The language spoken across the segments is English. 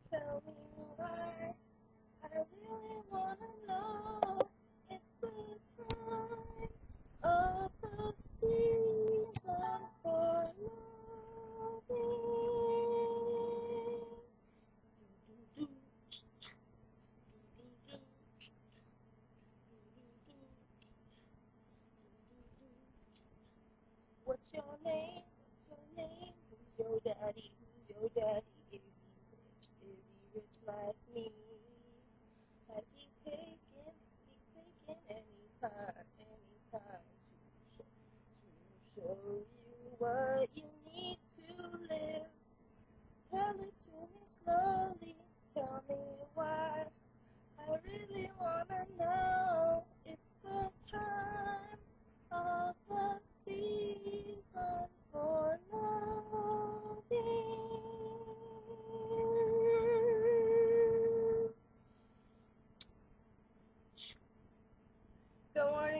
Tell me why. I really wanna know. It's the time of the season for loving. What's your name? What's your name? Who's your daddy? Who's your daddy? Is he rich? Is he rich like me? Has he taken any time to show you what you need to live? Tell it to me slowly. Tell me why. I really wanna know. It's the time of the season for loving.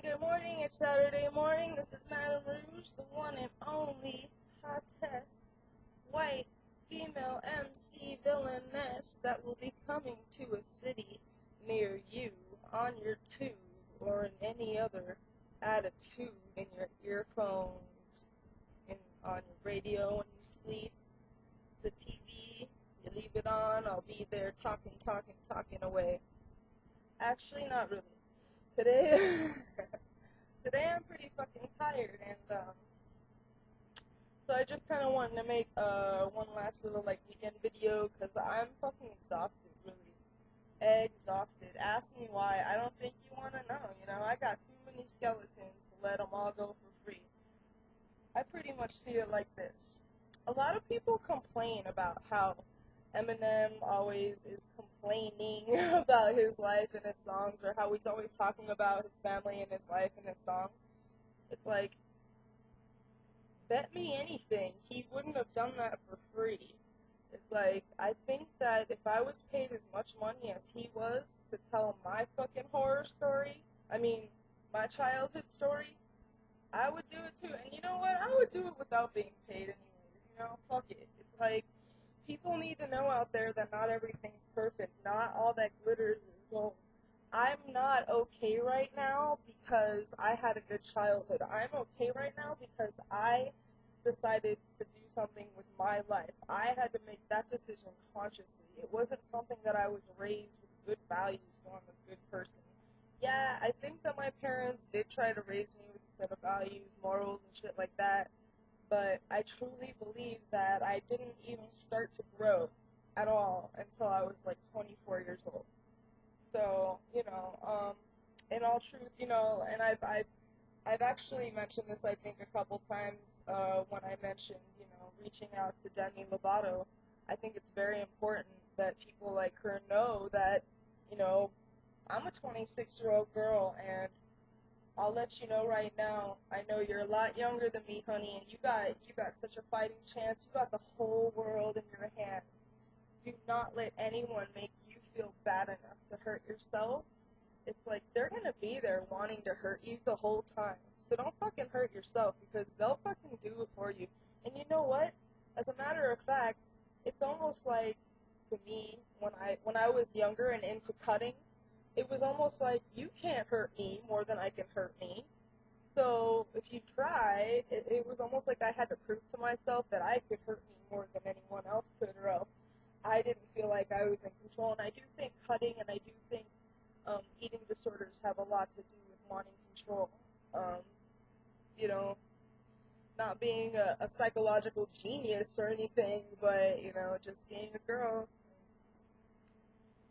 Good morning, it's Saturday morning. This is Madam Rouge, the one and only hottest white female MC villainess that will be coming to a city near you on your tube or in any other attitude in your earphones, on your radio when you sleep, the TV, you leave it on, I'll be there talking away. Actually, not really. Today, today I'm pretty fucking tired, and so I just kind of wanted to make one last little weekend video because I'm fucking exhausted, really exhausted. Ask me why. I don't think you want to know. I got too many skeletons to let them all go for free. I pretty much see it like this. A lot of people complain about how Eminem always is complaining about his life and his songs, or how he's always talking about his family and his life and his songs. It's like, bet me anything, he wouldn't have done that for free. It's like, I think that if I was paid as much money as he was to tell my fucking horror story, my childhood story, I would do it too. And you know what? I would do it without being paid anyways. Fuck it. It's like, people need to know out there that not everything's perfect. Not all that glitters is gold. I'm not okay right now because I had a good childhood. I'm okay right now because I decided to do something with my life. I had to make that decision consciously. It wasn't something that I was raised with good values, so I'm a good person. Yeah, I think that my parents did try to raise me with a set of values, morals, and shit like that, but I truly believe that I didn't even start to grow at all until I was like 24 years old. So, in all truth, and I've actually mentioned this, I think, a couple times when I mentioned, reaching out to Demi Lovato. I think it's very important that people like her know that, I'm a 26-year-old girl, and I'll let you know right now, I know you're a lot younger than me, honey, and you got such a fighting chance. You got the whole world in your hands. Do not let anyone make you feel bad enough to hurt yourself. It's like, they're gonna be there wanting to hurt you the whole time. So don't fucking hurt yourself, because they'll fucking do it for you. And you know what? As a matter of fact, it's almost like, to me, when I was younger and into cutting, it was almost like, you can't hurt me more than I can hurt me. So if you try, it was almost like I had to prove to myself that I could hurt me more than anyone else could, or else I didn't feel like I was in control. And I do think cutting, and I do think eating disorders have a lot to do with wanting control. Um, not being a psychological genius or anything, but, just being a girl,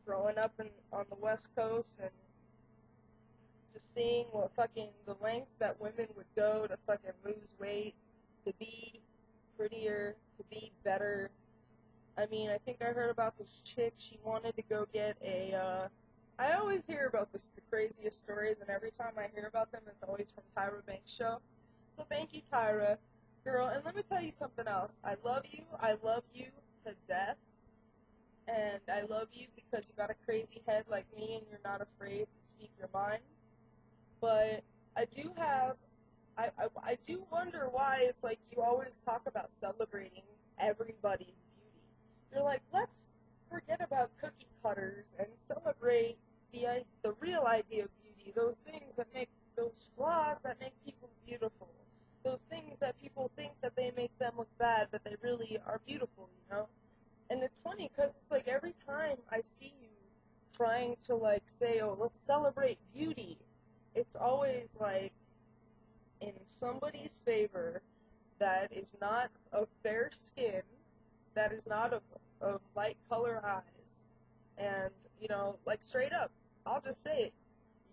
growing up on the West Coast, and just seeing the lengths that women would go to fucking lose weight, to be prettier, to be better. I think I heard about this chick. She wanted to go get I always hear about the craziest stories, and every time I hear about them, it's always from Tyra Banks' show. So thank you, Tyra, girl. And let me tell you something else. I love you to death, and I love you because you got a crazy head like me, and you're not afraid to speak your mind. But I do wonder why it's like you always talk about celebrating everybody's beauty. You're like, let's forget about matters and celebrate the real idea of beauty, those things that make those flaws that make people beautiful, those things that people think that they make them look bad, but they really are beautiful, you know? And it's funny because it's like every time I see you trying to like say, oh, let's celebrate beauty, it's always like in somebody's favor that is not of fair skin, that is not of light color eyes. And, you know, like straight up, I'll just say it.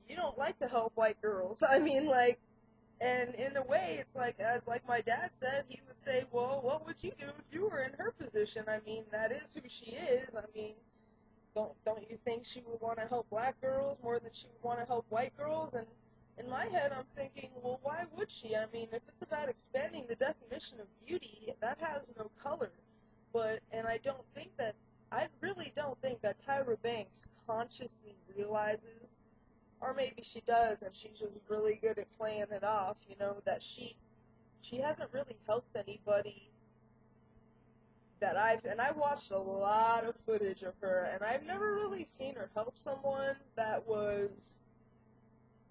You don't like to help white girls. I mean, like, and in a way, it's like, as like my dad said, he would say, well, what would you do if you were in her position? I mean, that is who she is. I mean, don't you think she would want to help black girls more than she would want to help white girls? And in my head, I'm thinking, well, why would she? I mean, if it's about expanding the definition of beauty, that has no color. And I really don't think that Tyra Banks consciously realizes, or maybe she does, and she's just really good at playing it off, you know, that she hasn't really helped anybody and I watched a lot of footage of her, and I've never really seen her help someone that was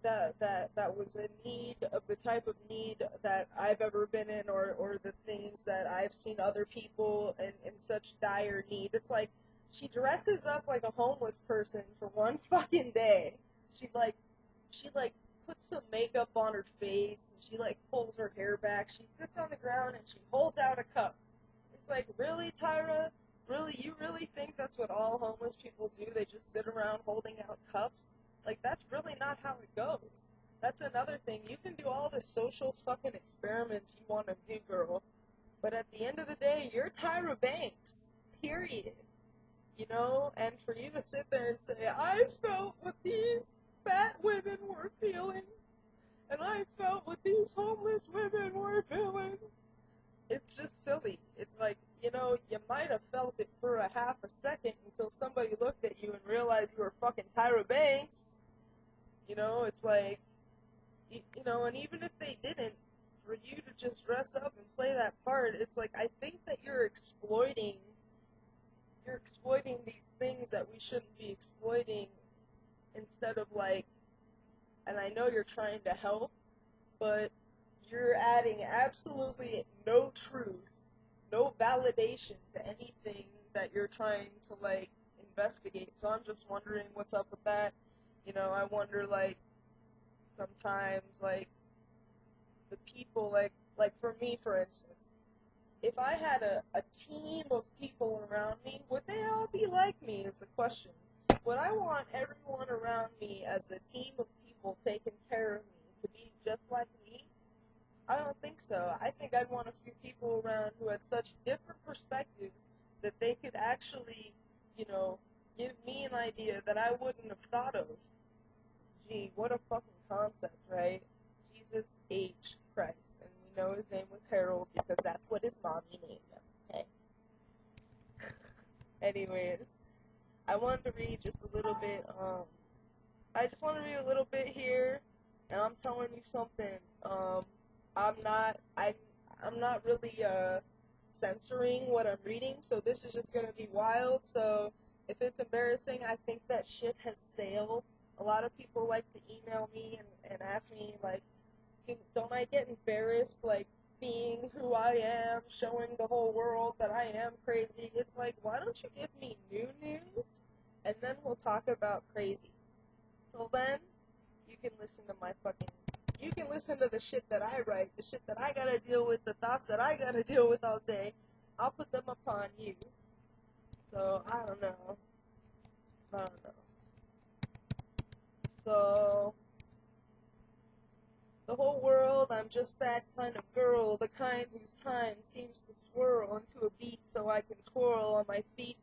in need of the type of need that I've ever been in, or the things that I've seen other people in such dire need. It's like she dresses up like a homeless person for one fucking day. She puts some makeup on her face, and she like pulls her hair back. She sits on the ground and she holds out a cup. It's like, really, Tyra? Really, you really think that's what all homeless people do? They just sit around holding out cups? Like, that's really not how it goes. That's another thing. You can do all the social fucking experiments you want to do, girl. But at the end of the day, you're Tyra Banks. Period. You know? And for you to sit there and say, I felt what these fat women were feeling, and I felt what these homeless women were feeling, it's just silly. It's like, you know, you might have felt it for a half a second until somebody looked at you and realized you were fucking Tyra Banks. You know, it's like, you know, and even if they didn't, for you to just dress up and play that part, it's like, I think that you're exploiting these things that we shouldn't be exploiting, instead of like, and I know you're trying to help, but you're adding absolutely no truth, no validation to anything that you're trying to, like, investigate. So I'm just wondering what's up with that. You know, I wonder, like, sometimes, like, the people, like for me, for instance, if I had a team of people around me, would they all be like me is the question. Would I want everyone around me as a team of people taking care of me to be just like me? I don't think so. I think I'd want a few people around who had such different perspectives that they could actually, you know, give me an idea that I wouldn't have thought of. Gee, what a fucking concept, right? Jesus H. Christ. And we know his name was Harold because that's what his mommy named him, okay? Anyways, I wanted to read just a little bit, I just want to read a little bit here, and I'm telling you something, I'm not really censoring what I'm reading, so this is just gonna be wild. So if it's embarrassing, I think that ship has sailed. A lot of people like to email me and ask me, like, don't I get embarrassed, like, being who I am, showing the whole world that I am crazy? It's like, why don't you give me new news, and then we'll talk about crazy. Till then, you can listen to the shit that I write, the shit that I gotta deal with, the thoughts that I gotta deal with all day. I'll put them upon you. So, I don't know. So, the whole world, I'm just that kind of girl, the kind whose time seems to swirl into a beat so I can twirl on my feet,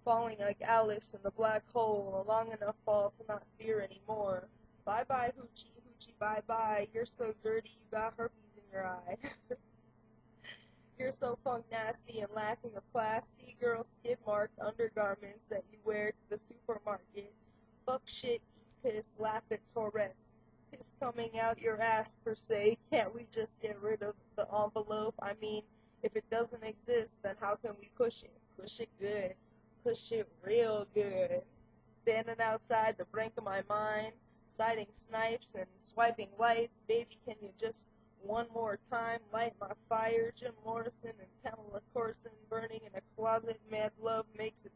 falling like Alice in the black hole, a long enough fall to not fear anymore. Bye-bye, hoochie, hoochie, bye-bye. You're so dirty, you got herpes in your eye. You're so funk nasty and lacking of class. See girl skid-marked undergarments that you wear to the supermarket. Fuck shit, eat piss, laugh at Tourette's. Piss coming out your ass, per se. Can't we just get rid of the envelope? I mean, if it doesn't exist, then how can we push it? Push it good. Push it real good. standing outside the brink of my mind, sighting snipes and swiping lights. Baby, can you just one more time light my fire? Jim Morrison and Pamela Corson burning in a closet. Mad love makes it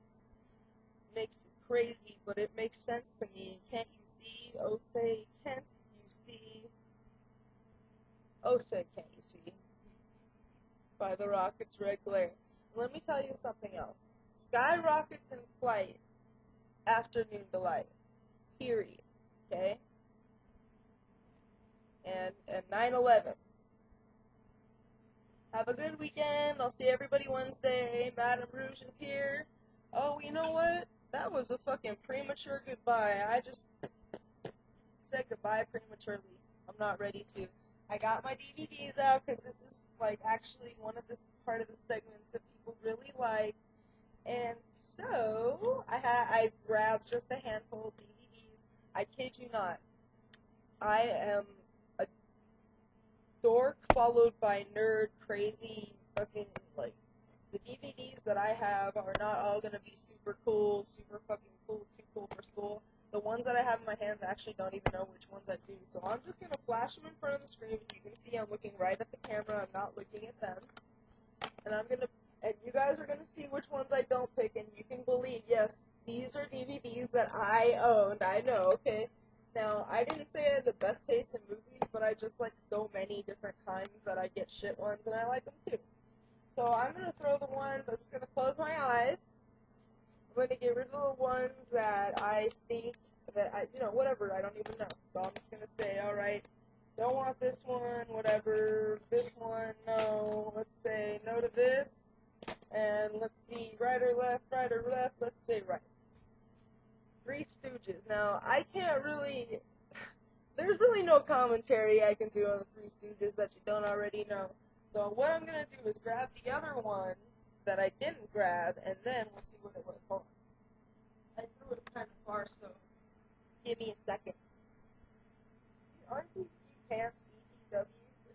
crazy, but it makes sense to me. Can't you see? Oh, say, can't you see? Oh, say, can't you see? By the rocket's red glare. Let me tell you something else. Skyrockets in flight, afternoon delight. Period. Okay? And 9/11. Have a good weekend. I'll see everybody Wednesday. Madam Rouge is here. Oh, you know what? That was a fucking premature goodbye. I just said goodbye prematurely. I'm not ready to. I got my DVDs out because this is like actually one of this part of the segments that people really like. And so I grabbed just a handful of DVDs. I kid you not. I am a dork followed by nerd, crazy, fucking, like, the DVDs that I have are not all gonna be super cool, super fucking cool, too cool for school. The ones that I have in my hands, I actually don't even know which ones I do. So I'm just gonna flash them in front of the screen. You can see I'm looking right at the camera. I'm not looking at them. And you guys are gonna see which ones I don't pick. And you can believe, yes, these are DVDs that I owned. I know, okay. Now, I didn't say I had the best taste in movies, but I just like so many different kinds that I get shit ones, and I like them too. So I'm going to throw the ones, I'm just going to close my eyes. I'm going to get rid of the ones that I think that whatever, I don't even know. So I'm just going to say, alright, don't want this one, whatever, this one, no, let's say no to this, and let's see, right or left, let's say right. Three Stooges. Now, I can't really, there's really no commentary I can do on the Three Stooges that you don't already know. So what I'm going to do is grab the other one that I didn't grab, and then we'll see what it was. Hold on. I threw it kind of far, so give me a second. Aren't these cute pants BTW? They're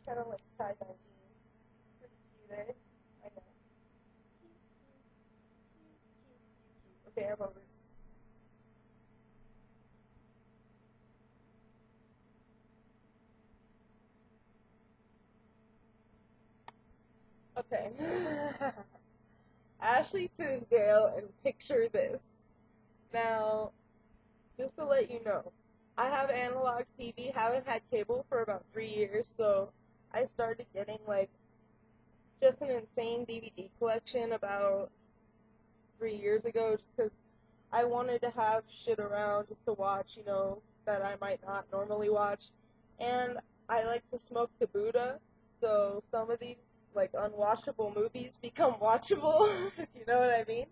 kind of like tie-dye jeans. Pretty cute, eh? I know. Cute. Okay, I'm over. Okay. Ashley Tisdale, and picture this. Now, just to let you know, I have analog TV, haven't had cable for about 3 years, so I started getting, like, just an insane DVD collection about 3 years ago, just because I wanted to have shit around just to watch, that I might not normally watch. And I like to smoke the Buddha, so some of these, like, unwatchable movies become watchable, you know what I mean?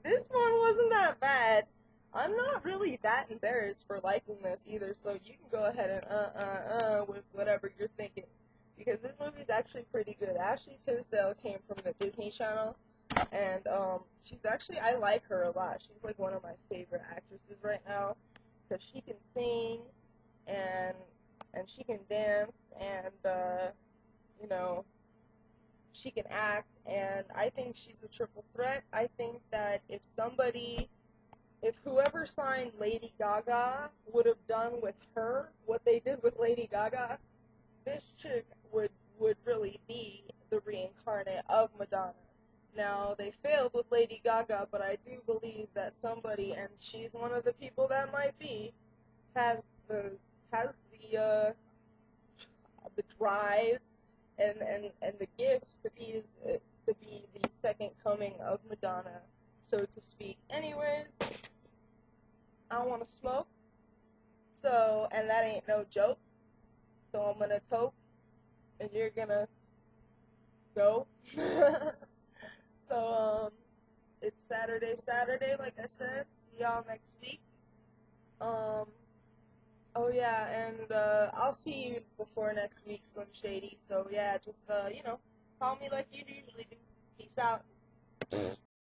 This one wasn't that bad. I'm not really that embarrassed for liking this either, so you can go ahead and with whatever you're thinking. Because this movie's actually pretty good. Ashley Tisdale came from the Disney Channel, and she's actually, I like her a lot. She's like one of my favorite actresses right now, because she can sing, and she can dance, and, she can act, and I think she's a triple threat. I think that if whoever signed Lady Gaga would have done with her what they did with Lady Gaga, this chick would really be the reincarnate of Madonna. Now, they failed with Lady Gaga, but I do believe that somebody, and she's one of the people that might be, has the drive and the gift to be the second coming of Madonna, so to speak. Anyways, I want to smoke, and that ain't no joke, so I'm gonna toke, and you're gonna go. So, it's Saturday, like I said. See y'all next week. Oh yeah, and I'll see you before next week, Slim Shady. So yeah, just call me like you usually do. Peace out.